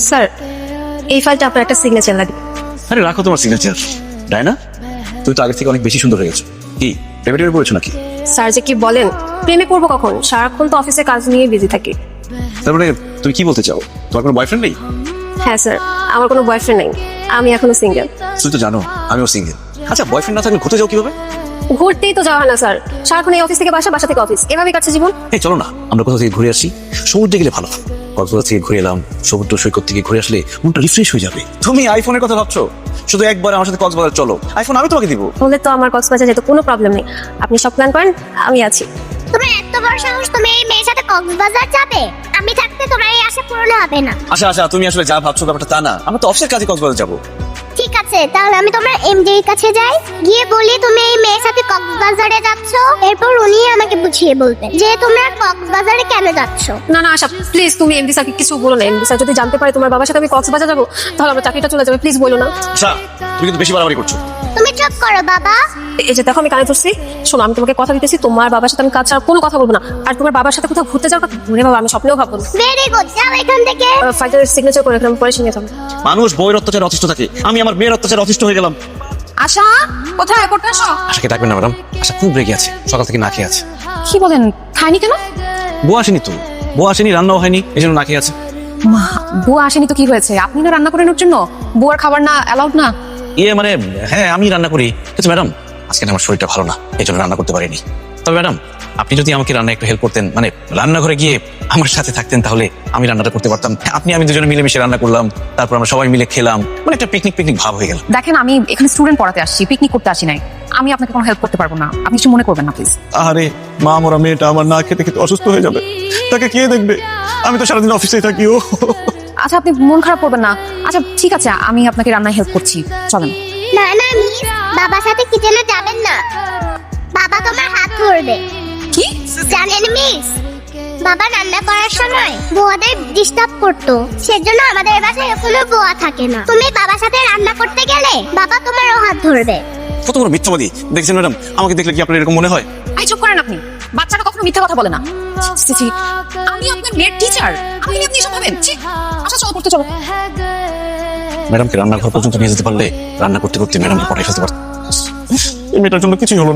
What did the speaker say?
Sir এই ফাইলটা আপনার একটা সিগনেচার লাগবে। আরে রাখো তোমার সিগনেচার। ডায়না, তুই তো আগের থেকে অনেক বেশি সুন্দর হয়ে গেছো। কি প্রেমে পড়েছো নাকি? স্যার যে কি বলেন, প্রেমে পড়বো কখন? সারাক্ষণ তো অফিসে কাজ নিয়ে বিজি থাকি। তার মানে তুমি কি বলতে চাও, তোমার কোনো বয়ফ্রেন্ড নেই? হ্যাঁ স্যার, আমার কোনো বয়ফ্রেন্ড নেই, আমি এখনো সিঙ্গেল। তুই তো জানো আমিও সিঙ্গেল। আচ্ছা বয়ফ্রেন্ড না থাকলে ঘুরতে যাও কিভাবে? ঘুরতেই তো যাওয়া হয় না স্যার, সারাক্ষণ এই অফিস থেকে বাসা, বাসা থেকে অফিস, এভাবেই কাটছে জীবন। এই চলো না আমরা কোথাও থেকে ঘুরে আসি, সমুদ্রে গেলে ভালো। কক্সবাজার থেকে ঘুরে এলাম, সমুদ্র সৈকত থেকে ঘুরে আসলে মনটা রিফ্রেশ হয়ে যাবে। তুমি আইফোনের কথা ভাবছো? শুধু একবার আমার সাথে কক্সবাজার চলো, আইফোন আমি তোমাকে দিব। বলে তো আমার কক্সবাজার যেতে কোনো প্রবলেম নেই, আপনি সব প্ল্যান করেন, আমি আছি। তোমার এত বড় সাহস, তুমি এই মেয়ের সাথে কক্সবাজার যাবে? আমি থাকতে তোমার এই আশা পূরণ হবে না। আচ্ছা আচ্ছা, তুমি আসলে যা ভাবছো ব্যাপারটা তা না, আমরা তো অফিসের কাজে কক্সবাজার যাবো। ঠিক আছে, তাহলে আমি তোমার এমডির কাছে যাই, গিয়ে বলি তুমি এই মেয়ের সাথে কক্সবাজারে যাচ্ছ। এরপর উনি আমাকে বুঝিয়ে বলবেন যে তোমরা কক্সবাজারে কেন যাচ্ছ। না না আশা, প্লিজ তুমি এমডি স্যারকে কিছু বলো না। এমডি স্যার যদি জানতে পারে তোমার বাবার সাথে আমি কক্সবাজার যাবো, তাহলে আমার চাকরিটা চলে যাবে। প্লিজ বলো না। আচ্ছা তুমি কিন্তু বেশি বাড়াবাড়ি করছো। তুমি চুপ করো বাবা। এই যে দেখো আমি কানে ধরছি, শোনো আমি তোমাকে কথা দিতেছি, তোমার বাবার সাথে আমি কাজ ছাড়া কোনো কথা বলবো না। আর তোমার বাবার সাথে কোথাও ঘুরতে যাওয়ার কথা ঘুরে বাবা আমি স্বপ্নেও ভাববো না। ভেরি গুড, যাও এখান থেকে। ফাইলের সিগনেচার করে রাখলাম, পরে সিগনেচার হবে। মানুষ বইয়ের অত্যাচারে অতিষ্ঠ থাকে, আমি আমার মেয়ের অত্যাচারে অতিষ্ঠ হয়ে গেলাম। আশা কোথায় পড়তে আসো? আশাকে ডাকবেন না ম্যাডাম, আশা খুব রেগে আছে, সকাল থেকে না খেয়ে আছে। কি বলেন, খায়নি কেন? বউ আসেনি তো, বউ আসেনি, রান্নাও হয়নি, এই জন্য না খেয়ে আছে। মা, বুয়া আসেনি তো কি হয়েছে? আপনি না রান্না করেন ওর জন্য? বুয়ার খাবার না অ্যালাউড না? ইয়ে মানে হ্যাঁ আমি রান্না করি, কিন্তু ম্যাডাম আজকে না আমার শরীরটা ভালো না, এই জন্য রান্না করতে পারিনি। তবে ম্যাডাম আপনি যদি আমাকে রান্না একটু হেল্প করতেন, মানে রান্নাঘরে গিয়ে আমার সাথে থাকতেন, তাহলে আমি রান্নাটা করতে পারতাম। আমি দুজনে মিলেমিশে রান্না করলাম, তারপর আমরা সবাই মিলে খেলাম, মানে একটা পিকনিক ভাব হয়ে গেল। দেখেন আমি এখানে স্টুডেন্ট পড়াতে আসছি, পিকনিক করতে আসি নাই। আমি আপনাকে কোনো হেল্প করতে পারবো না, আপনি কিছু মনে করবেন না প্লিজ। আরে মা, মরা মেয়েটা আমার না খেতে খেতে অসুস্থ হয়ে যাবে, তাকে কে দেখবে? আমি তো সারাদিন অফিসেই থাকি। ও আচ্ছা আপনি মন খারাপ করবেন না। আচ্ছা ঠিক আছে, আমি আপনাকে রান্নায় হেল্প করছি, চলেন। না না মিস, বাবার সাথে কিচেনে যাবেন না, বাবা তোমার হাত ধরবে। কি? জানেন মিস, বাবা রান্না করার সময় বুয়াদের ডিস্টার্ব করতো, সেজন্য আমাদের বাসায় কোনো বুয়া থাকে না। তুমি বাবার সাথে রান্না করতে গেলে বাবা তোমারও হাত ধরবে। কত বড় মিথ্যাবাদী দেখছেন ম্যাডাম, আমাকে দেখলে কি আপনার এরকম মনে হয়? আই চুপ করেন আপনি, বাচ্চারা কখনো মিথ্যা কথা বলে না। ছি, ছি, আমি আপনার মেয়ের টিচার, আমি আপনি এসব ভাবেন? ছি। আচ্ছা চলো পড়তে চলো। ম্যাডামকে রান্নাঘর পর্যন্ত নিয়ে যেতে পারলে রান্না করতে করতে ম্যাডামকে পড়াই ফেলতে পারতাম। এই মেয়েটার জন্য কিছুই হলো না।